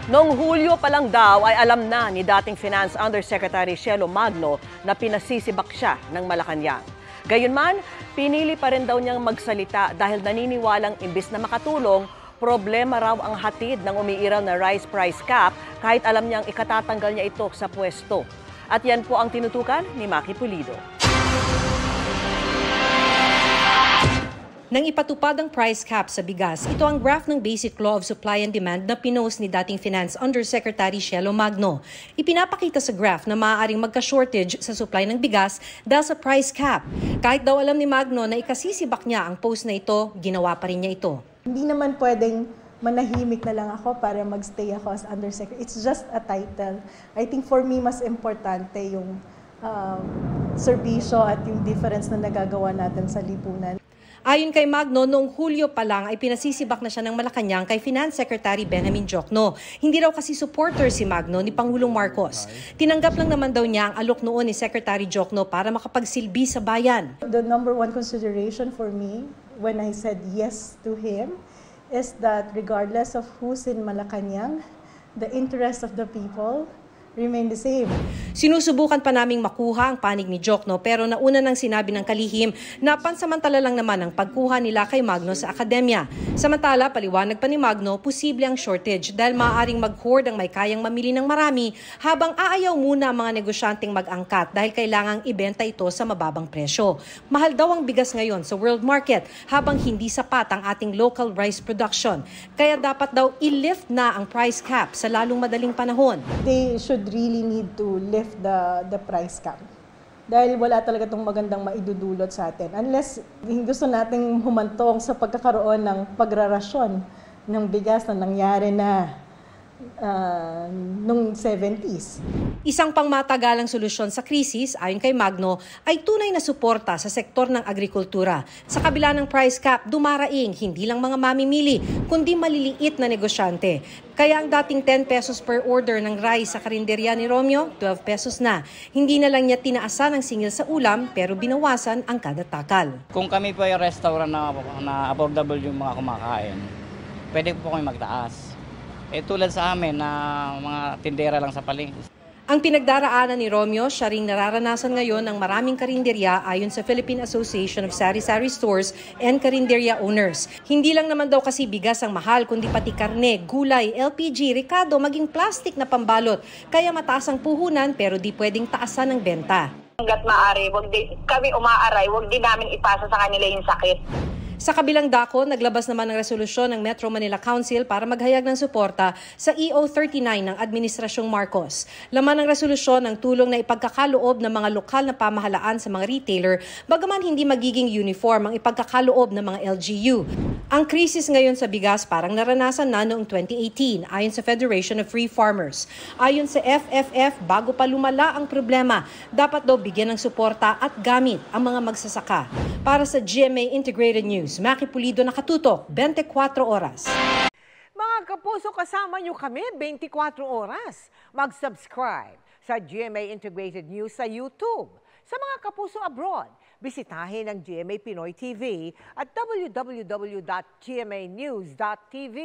Noong Hulyo pa lang daw ay alam na ni dating Finance Undersecretary Cielo Magno na pinasisibak siya ng Malacanang. Gayunman, pinili pa rin daw niyang magsalita dahil naniniwalang imbis na makatulong, problema raw ang hatid ng umiiraw na rice price cap kahit alam niyang ikatatanggal niya ito sa pwesto. At yan po ang tinutukan ni Maki Pulido. Nang ipatupad ang price cap sa bigas, ito ang graph ng Basic Law of Supply and Demand na pinost ni dating Finance Undersecretary Cielo Magno. Ipinapakita sa graph na maaaring magka-shortage sa supply ng bigas dahil sa price cap. Kahit daw alam ni Magno na ikasisibak niya ang post na ito, ginawa pa rin niya ito. Hindi naman pwedeng manahimik na lang ako para magstay ako as Undersecretary. It's just a title. I think for me, mas importante yung serbisyo at yung difference na nagagawa natin sa lipunan. Ayon kay Magno, noong Hulyo pa lang ay pinasisibak na siya ng Malacanang kay Finance Secretary Benjamin Diokno. Hindi raw kasi supporter si Magno ni Pangulong Marcos. Tinanggap lang naman daw niya ang alok noon ni Secretary Diokno para makapagsilbi sa bayan. The number one consideration for me when I said yes to him is that regardless of who's in Malacanang, the interest of the people remain the same. Sinusubukan pa naming makuha ang panig ni Diokno pero nauna nang sinabi ng kalihim na pansamantala lang naman ang pagkuha nila kay Magno sa akademya. Samantala, paliwanag pa ni Magno, posible ang shortage dahil maaaring mag-hoard ang may kayang mamili ng marami habang aayaw muna ang mga negosyanteng mag-angkat dahil kailangang ibenta ito sa mababang presyo. Mahal daw ang bigas ngayon sa world market habang hindi sapat ang ating local rice production. Kaya dapat daw i-lift na ang price cap sa lalong madaling panahon. They should really need to lift the price cap. Dahil wala talaga itong magandang maidudulot sa atin. Unless gusto nating humantong sa pagkakaroon ng pagrarasyon ng bigas na nangyari na noong 70s. Isang pangmatagalang solusyon sa krisis, ayon kay Magno, ay tunay na suporta sa sektor ng agrikultura. Sa kabila ng price cap, dumaraing hindi lang mga mamimili, kundi maliliit na negosyante. Kaya ang dating 10 pesos per order ng rice sa karinderya ni Romeo, 12 pesos na. Hindi na lang niya tinaasan ang singil sa ulam, pero binawasan ang kada takal. Kung kami po yung restaurant na affordable yung mga kumakain, pwede po kami magtaas. Tulad sa amin na mga tindera lang sa palengke. Ang pinagdaraanan ni Romeo, siya ring nararanasan ngayon ng maraming karinderya ayon sa Philippine Association of Sari-Sari Stores and Karinderya Owners. Hindi lang naman daw kasi bigas ang mahal, kundi pati karne, gulay, LPG, rekado, maging plastic na pambalot. Kaya mataas ang puhunan pero di pwedeng taasan ang benta. Hanggat maaari, kami umaaray, huwag din namin ipasa sa kanila yung sakit. Sa kabilang dako, naglabas naman ng resolusyon ng Metro Manila Council para maghayag ng suporta sa EO 39 ng Administrasyong Marcos. Laman ng resolusyon ang tulong na ipagkakaloob ng mga lokal na pamahalaan sa mga retailer, bagaman hindi magiging uniform ang ipagkakaloob ng mga LGU. Ang krisis ngayon sa bigas parang naranasan na noong 2018 ayon sa Federation of Free Farmers. Ayon sa FFF, bago pa lumala ang problema, dapat daw bigyan ng suporta at gamit ang mga magsasaka. Para sa GMA Integrated News, Maki Pulido, nakatutok, 24 oras. Mga kapuso, kasama nyo kami 24 oras. Mag-subscribe sa GMA Integrated News sa YouTube. Sa mga kapuso abroad, bisitahin ang GMA Pinoy TV at www.gmanews.tv.